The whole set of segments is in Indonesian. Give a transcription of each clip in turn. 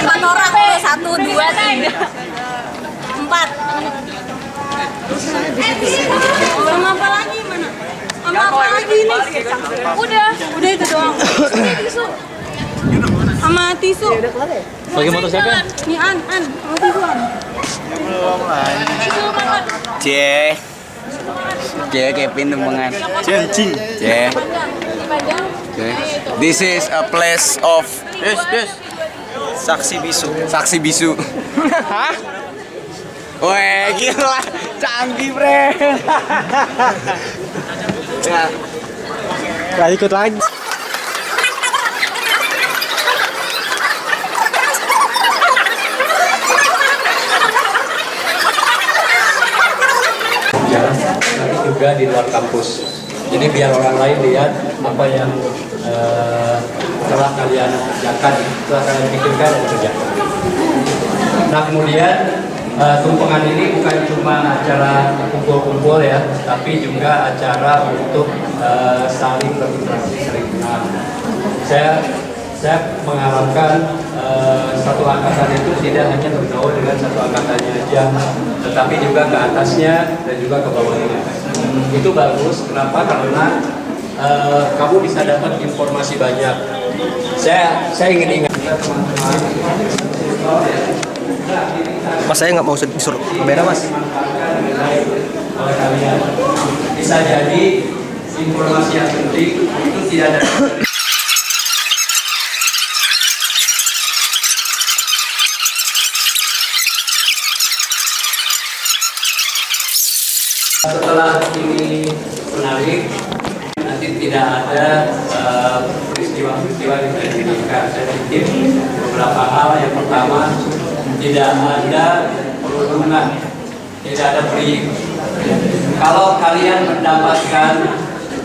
4 orang tuh, 1, 2, 3, 4. Sama apa lagi mana? Sama apa lagi nih? Udah itu doang. Ini tisu. Sama tisu. Pakai motor siapa? Nih An, sama tisu An. Tisu banget. Kevin Tumpengan. Cing. This is a place of saksi bisu. Hah? Weh, gila, canggih bre. Ya. Gak ikut lagi. Tapi juga di luar kampus. Jadi biar orang lain lihat apa yang telah kalian kerjakan, telah kalian pikirkan dan kerjakan. Nah kemudian tumpengan ini bukan cuma acara kumpul-kumpul ya, tapi juga acara untuk saling berinteraksi, saling kenal. Saya mengharapkan satu angkatan itu tidak hanya bergaul dengan satu angkatannya aja, tetapi juga ke atasnya dan juga ke bawahnya. Itu bagus. Kenapa? Karena kamu bisa dapat informasi banyak. Saya ingin ingat teman-teman. Mas saya nggak mau disuruh beda mas. Oleh kalian bisa jadi informasi yang penting itu tidak ada. Setelah ini menarik, nanti tidak ada peristiwa-peristiwa yang diinginkan. Saya pikir beberapa hal. Yang pertama, tidak ada perundungan, tidak ada bullying. Kalau kalian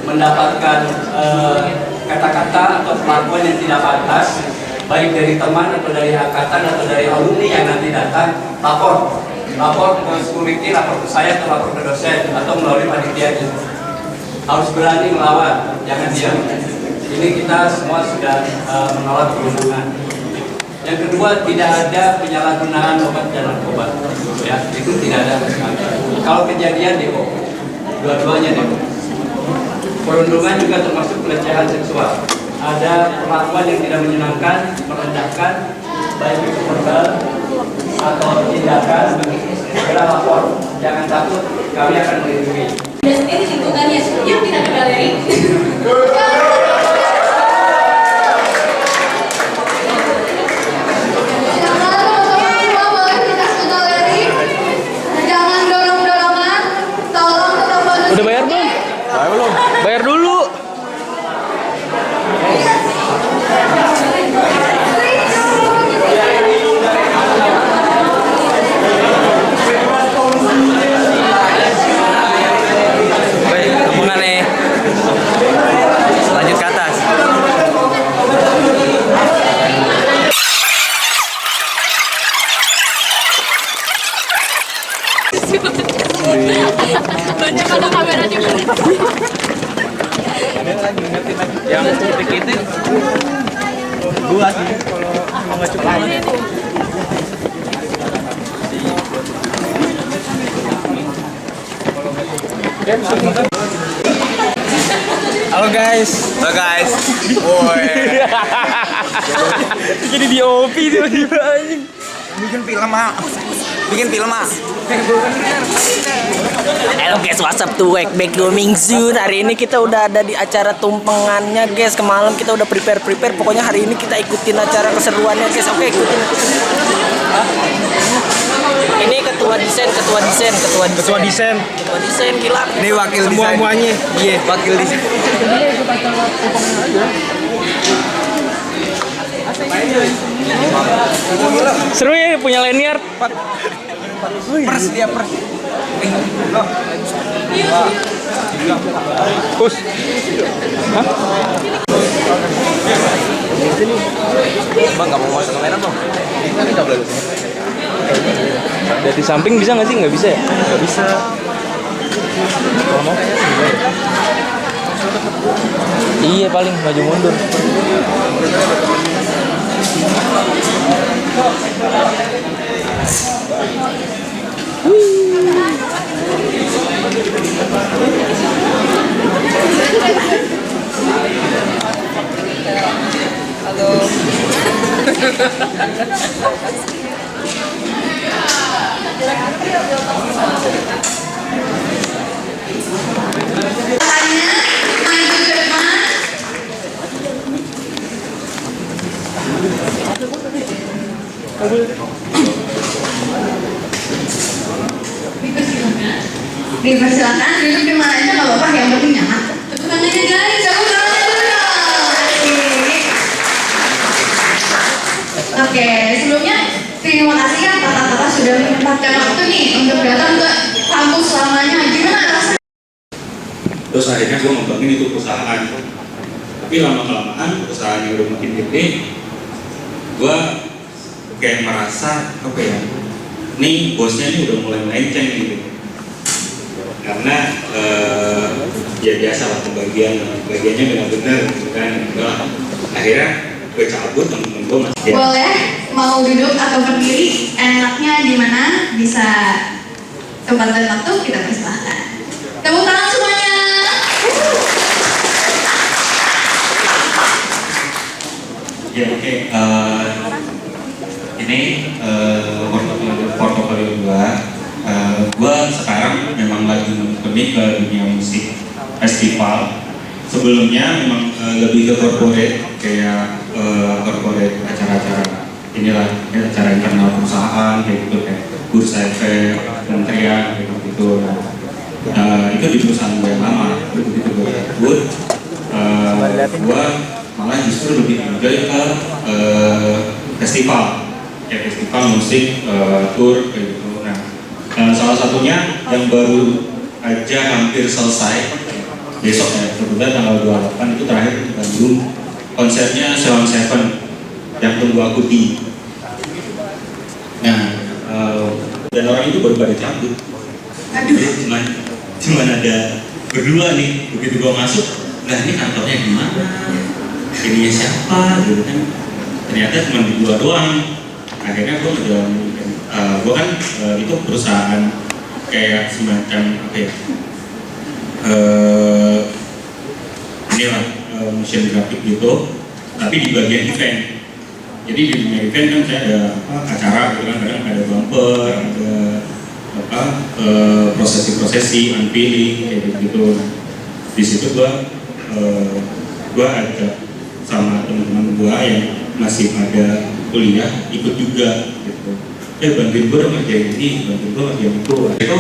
mendapatkan kata-kata atau perlakuan yang tidak pantas, baik dari teman atau dari angkatan atau dari alumni yang nanti datang, lapor ke security, lapor ke saya atau lapor ke dosen atau melalui panitianya. Harus berani melawan, jangan diam. Ini kita semua sudah menolak perundungan. Yang kedua, tidak ada penyalahgunaan obat dan narkoba. Ya, itu tidak ada. Kalau kejadian demo, dua-duanya demo. Perundungan juga termasuk pelecehan seksual. Ada perlakuan yang tidak menyenangkan, merendahkan, baik itu verbal atau tindakan, segera lapor. Jangan takut, kami akan melindungi. Dan sendiri lingkungannya, yuk kita ke galeri. Udah bayar belum? Belum. Bayar dulu. Baik, tumpengan nih. Lanjut ke atas. Banyak ada kamera juga. Yang dikitin gua sih kalau mau nggak cukup. Halo guys. Woi. Jadi di OP tiba-tiba anjing. Bikin film ah. Halo guys, what's up to Wake Back Coming Soon. Hari ini kita udah ada di acara tumpengannya guys. Kemalam kita udah prepare. Pokoknya hari ini kita ikutin acara keseruannya guys. Oke, ikutin. Ini ketua desain gila. Ini wakil desain. Semuanya. Iya, wakil desain. Seru ya punya lanyard. Pers. Kus. Hah? Bang, nggak mau masuk kamera bang? Ini nggak boleh. Dari samping bisa nggak sih? Nggak bisa ya? Nggak bisa. Kalau mau kayaknya sih. Iya paling maju mundur. Tanya, maju ke depan. Dipersilakan, duduk di mana aja nggak apa-apa, yang penting nyaman. Tepuk tangannya guys, tepuk tangannya dulu dong. Asik. Oke, sebelumnya terima kasih ya kakak-kakak sudah menyempatkan waktu nih untuk datang ke kampus lamanya. Gimana rasanya? Terus akhirnya gue ngembangin itu perusahaan. Tapi lama-kelamaan perusahaannya udah makin gede, gue kayak merasa apa ya, nih bosnya ini udah mulai melenceng gitu. Karena ya biasa lah pembagiannya benar-benar gitu kan. Akhirnya gue cabut, temen-temen gue masih Boleh mau duduk atau berdiri, enaknya di mana, bisa tempat dan waktu kita persilahkan. Tepuk tangan semuanya. ya oke. Ini portofolio gue sekarang memang lagi lebih ke dunia musik festival. Sebelumnya memang lebih ke corporate, kayak corporate acara-acara inilah, ya, acara internal perusahaan kayak gitu, kayak bursa efek, kementerian kayak gitu. Itu di perusahaan gue yang lama. Begitu gue cabut, gue malah justru lebih enjoy ke festival, kayak festival musik, tour kayak gitu. Salah satunya yang baru aja hampir selesai besok ya, kebetulan tanggal 28 itu terakhir di Bandung, konsernya Salon Seven yang tunggu aku di. Nah, dan orang itu baru pada cabut. Cuman ada berdua nih. Begitu gua masuk, nah ini kantornya gimana? Ininya siapa? Gitu kan? Ternyata cuma berdua doang. Akhirnya gua menjalani. Gue kan itu perusahaan kayak semacam apa ya, inilah motion grafik gitu, tapi di bagian event. Jadi di dunia event kan saya ada acara gitu kan, kadang ada bumper, ada apa, prosesi-prosesi, unveiling kayak gitu. Di situ gua ajak sama teman-teman gua yang masih pada kuliah ikut juga gitu. Bantuin gue dong ngerjain ini, bantuin gue ngerjain itu. Itu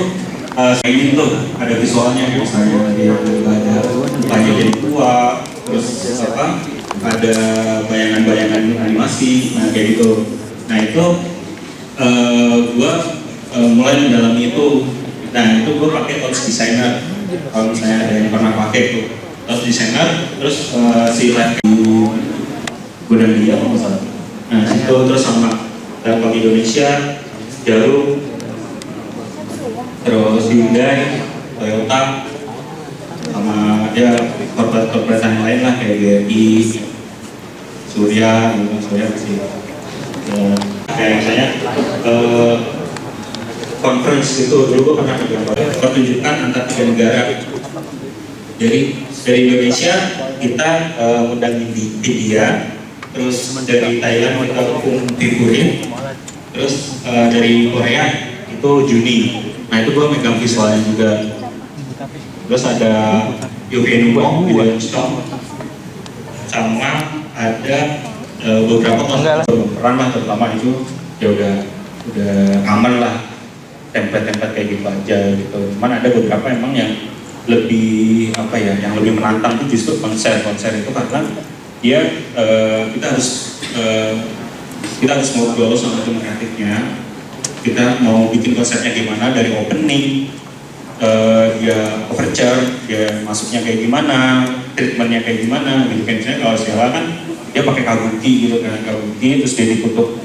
ini tuh ada visualnya, misalnya dia ada mukanya jadi tua, terus apa, ada bayangan-bayangan animasi, nah kayak gitu. Nah itu gue mulai mendalami itu. Nah itu gue pakai Touch Designer. Kalau misalnya ada yang pernah pakai tuh Touch Designer, terus si live Gudang Dia apa masalah. Nah itu terus sama Telkom Indonesia, Jarum, terus Hyundai, Toyota, sama ya korporat yang lain lah kayak GRI, Surya, Surya masih kayak misalnya conference itu dulu gue pernah gambar pertunjukan antar 3 negara. Jadi dari Indonesia kita undang India, terus dari Thailand kita Timburin, terus dari Korea itu Juni. Nah itu gue megang visualnya juga. Terus ada Yovie Nubo, William Stone, sama ada beberapa peran lah, terutama itu ya udah aman lah, template-template kayak gitu aja gitu. Cuman ada beberapa emang yang lebih apa ya, yang lebih menantang itu justru konser itu karena dia kita harus ngobrol sama tim kreatifnya, kita mau bikin konsepnya gimana, dari opening, dia overture, dia masuknya kayak gimana, treatmentnya kayak gimana gitu kan. Misalnya kalau Sheila kan dia pakai kabuki gitu kan, kabuki terus dia ditutup,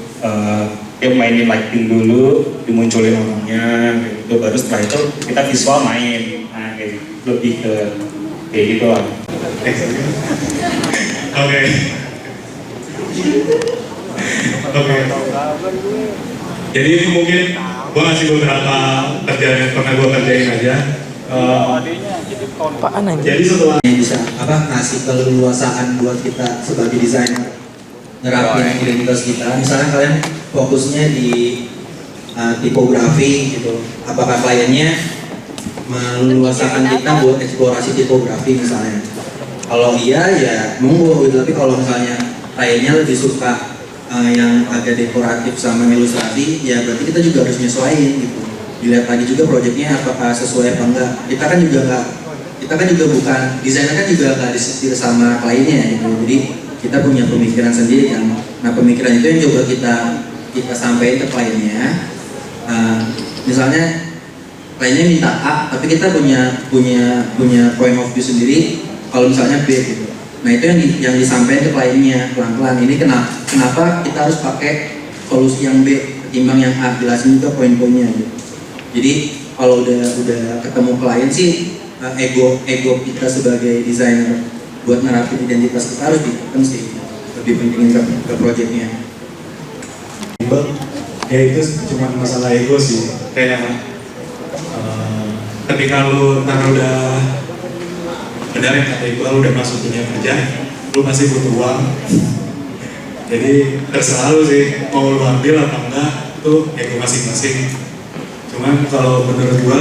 dia mainin lighting dulu, dimunculin orangnya gitu, baru setelah itu kita visual main. Nah kayak lebih ke kayak gitu lah. Oke. Oke. Jadi ini mungkin gue ngasih beberapa kerjaan yang pernah gue kerjain aja. Jadi setelah yang bisa ngasih keleluasaan buat kita sebagai desainer ngerapin identitas kita. Misalnya kalian fokusnya di tipografi gitu, apakah kliennya meleluasakan kita buat eksplorasi tipografi misalnya? Kalau iya ya monggo gitu, tapi kalau misalnya kliennya lebih suka yang agak dekoratif sama ilustrasi, ya berarti kita juga harus nyesuaiin gitu. Dilihat lagi juga proyeknya apakah sesuai apa enggak. Kita kan juga bukan desainer, kan juga nggak disetir sama kliennya gitu. Jadi kita punya pemikiran sendiri kan. Nah pemikiran itu yang coba kita sampaikan ke kliennya. Misalnya kliennya minta A, tapi kita punya point of view sendiri. Kalau misalnya B gitu. Nah itu yang disampaikan ke kliennya pelan-pelan. Ini kenapa kita harus pakai solusi yang B ketimbang yang A, jelasin juga poin-poinnya gitu. Jadi kalau udah ketemu klien sih ego kita sebagai desainer buat ngerapin identitas kita harus ditekan sih, lebih pentingin ke projectnya. ya itu cuma masalah ego sih, kayak ketika lu ntar udah benar yang kata ibu, lu udah masuk dunia kerja, lu masih butuh uang. Jadi terserah lu sih mau lu ambil apa enggak, itu ego masing-masing. Cuman kalau menurut gua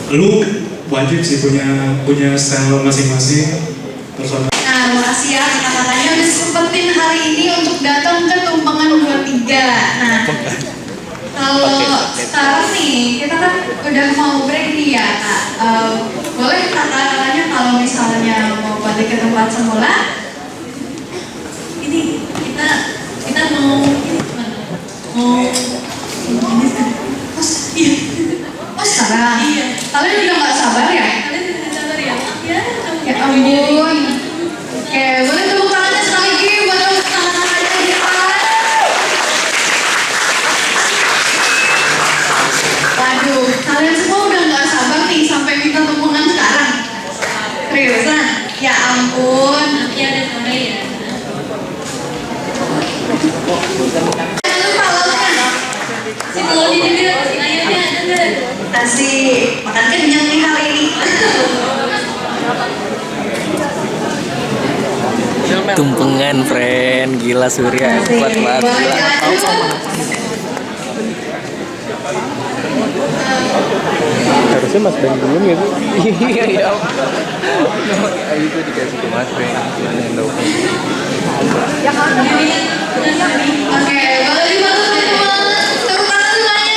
lu wajib sih punya style masing-masing personal. Nah, makasih ya kata-katanya udah sempetin hari ini untuk datang ke Tumpengan 23. Nah, kalau sekarang nih, kita kan udah mau break nih ya Kak. Boleh kata-katanya kalau misalnya mau balik ke tempat semula, ini kita mau sekarang. Iya. Kalian udah nggak sabar ya? Kalian udah sabar ya? Ya. Ya ampun. Oke, boleh tepuk tangannya sekali lagi buat teman-teman yang di depan. Waduh, kalian semua udah nggak sabar nih sampai minta tumpengan sekarang. Seriusan? Ya ampun. Nanti ada sore ya. Asik, makan kenyang nih hari ini. Tumpengan friend, gila Surya, kuat banget gila. Harusnya Mas Ben dulu gitu. Iya ya. Itu dikasih ke Mas Ben. Oke, boleh dibantu teman-teman. Tepuk tangan semuanya.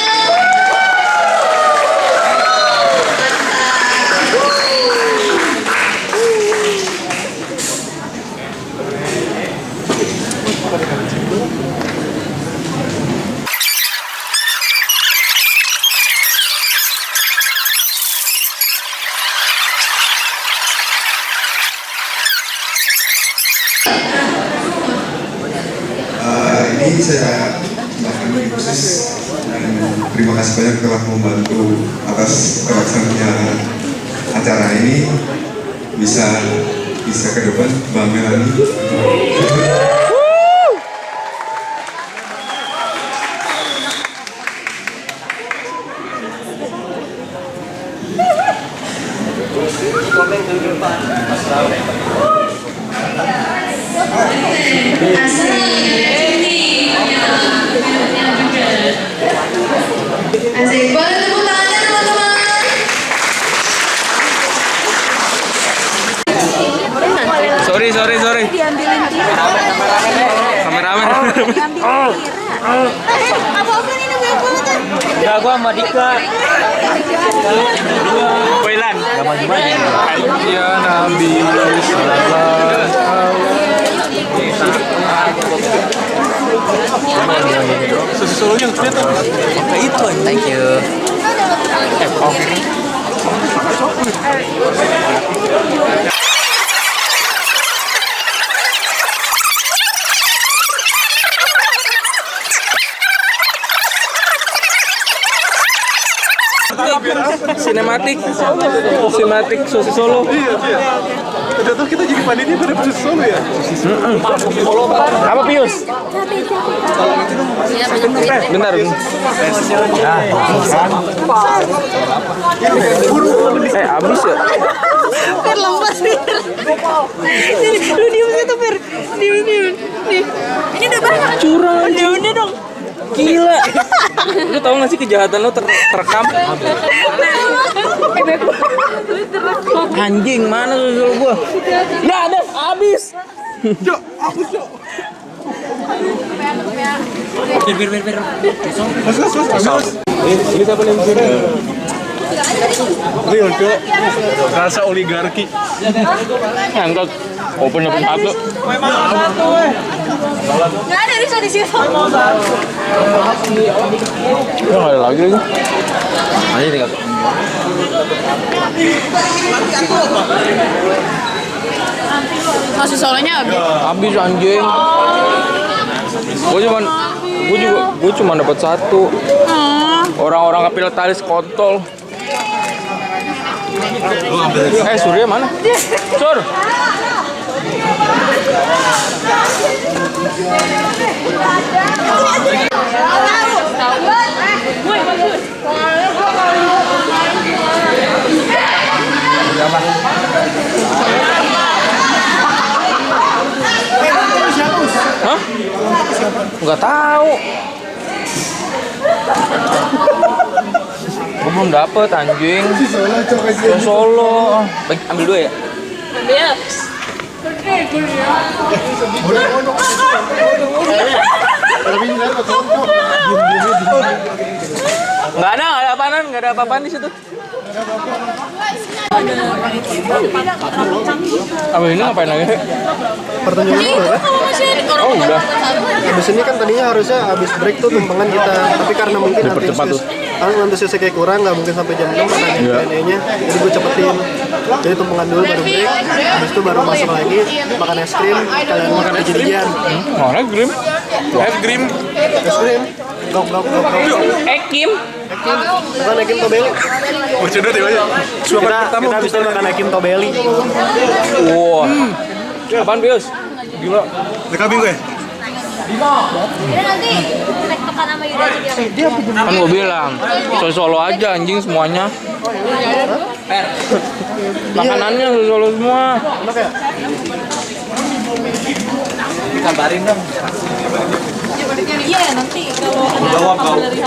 Ini saya Mbak Khusus dan terima kasih banyak telah membantu atas terlaksananya acara ini. Bisa ke depan Mbak Melani. Asik, boleh tepuk tangannya teman-teman. Sorry. Kameramen. Apa-apa nih namanya banget kan? Enggak, gua sama Dika. Poilan. Enggak maju-maju. Iya, Nabi Susu-susunya ternyata. Itu, thank you. sinematik sosis Solo. Udah tuh kita jadi panitia pada proses Solo ya. Apa Pius? Bentar. Abis ya? Fir lemes Fir. Lu diem gitu Fir. Diem. Nih. Ini udah banyak. Curang. Udah dong. Gila. Lu tau gak sih kejahatan lu terekam? Anjing, mana susul gua? Nggak ada, habis. Cok, aku cok. Bir. Ini siapa nih mesinnya? Real cok. Rasa oligarki. Angkat. Open satu. Nggak ada Risa di situ. Ya nggak ada lagi. Ayo tinggal. Masih solonya habis. Habis anjing. Gue cuma dapat satu. Orang-orang kapitalis kontol. Surya mana? Sur. Hah? Nggak tahu. Gue belum dapet anjing. Solo. Baik, ambil dua ya. Ambil. Nggak ada apaan, nggak ada apa-apaan di situ. Apa ini ngapain lagi? Pertanyaan dulu ya. Oh udah. Habis ini kan tadinya harusnya habis break tuh tumpengan kita, tapi karena mungkin antusiasnya kayak kurang, nggak mungkin sampai jam 6 pertanyaan Q&A-nya, jadi gue cepetin. Jadi tumpengan dulu baru break, habis itu baru masuk lagi makan es krim, kalian makan jadi-jadian. Mana krim? Es krim. Gok. Ekim. Makan Ekim Tobeli. Cedot ya aja. Kita habis itu makan Ekim Tobeli. Wah. Apaan Bios? Gila. Dekabing gue. Nanti tek-tekan sama Yuda. Kan gue bilang, Solo aja anjing semuanya. Makanannya Solo semua. Enak ya? Kabarin dong. Iya nanti kalau ada dari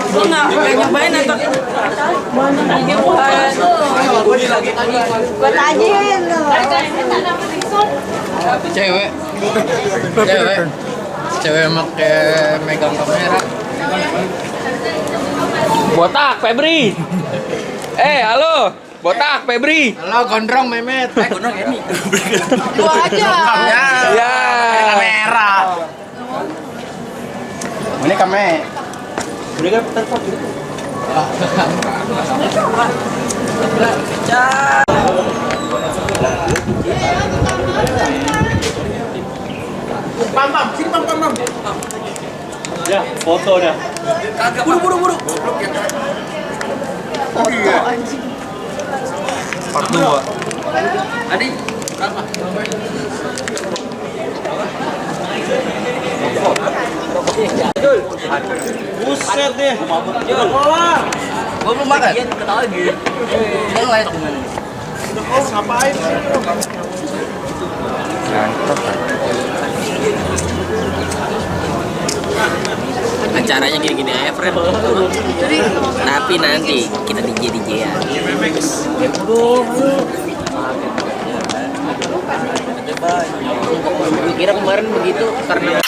gue nggak nyobain atau gue tanyain Cewek make megang kamera. Botak Febri. Halo. Botak Febri. Halo gondrong Memet. Gondrong ini. gue aja Ya. Kamera. Ini kamera. Udah kan telepon. Pam, sini pam. Ya, foto dah. Buru. Foto anjing. Part 2. Adik, berapa? Buset deh. Gua belum makan. Ketawa lagi. Yang lain gimana? Ngapain? Acaranya gini-gini aja, friend. Tapi nanti kita DJ-DJ-an. Gue kira kemarin begitu karena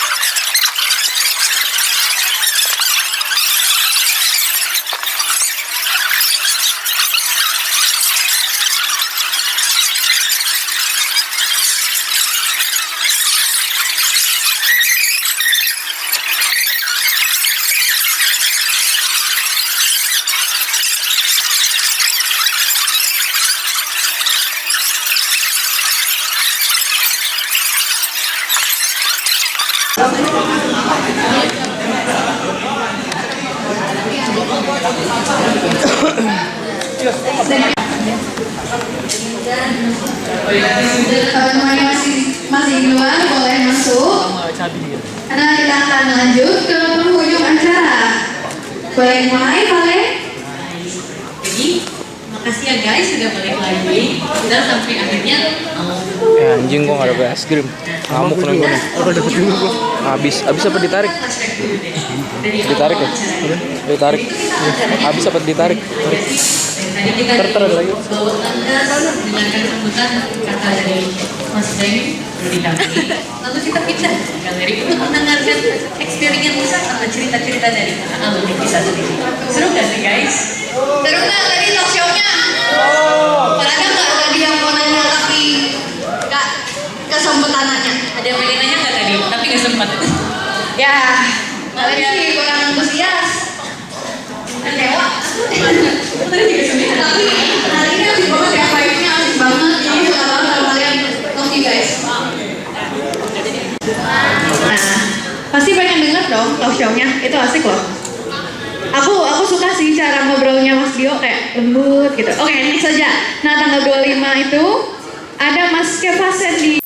Teman-teman masih di luar boleh masuk. Karena kita akan lanjut ke penghujung acara. Boleh mulai, boleh? Jadi, makasih ya guys sudah balik lagi. Kita sampai akhirnya Ya anjing gua gak dapet es krim. Ngamuk nih gua nih. Habis apa ditarik? Ditarik ya? Ditarik. Habis apa ditarik? tadi kita lagi. bawakan dengarkan sambutan kata dari Mas Deng didampingi. Lalu kita pindah ke galeri untuk mendengarkan experience atau cerita-cerita dari alumni kita sendiri. Seru gak sih guys? Seru nggak tadi talk show-nya? Ada nggak tadi yang mau nanya tapi nggak kesempatan nanya? Ada yang pengen nanya nggak tadi? Tapi nggak sempat. Ya, kalian sih kurang antusias. Kecewa. Tapi hari ini asik banget ya, vibe-nya asik banget. Jadi suka banget kalau kalian oke guys. Nah, pasti pengen denger dong talk show-nya, itu asik loh. Aku suka sih cara ngobrolnya Mas Dio kayak lembut gitu. Oke, next aja. Nah, tanggal 25 itu ada Mas Keva Sandy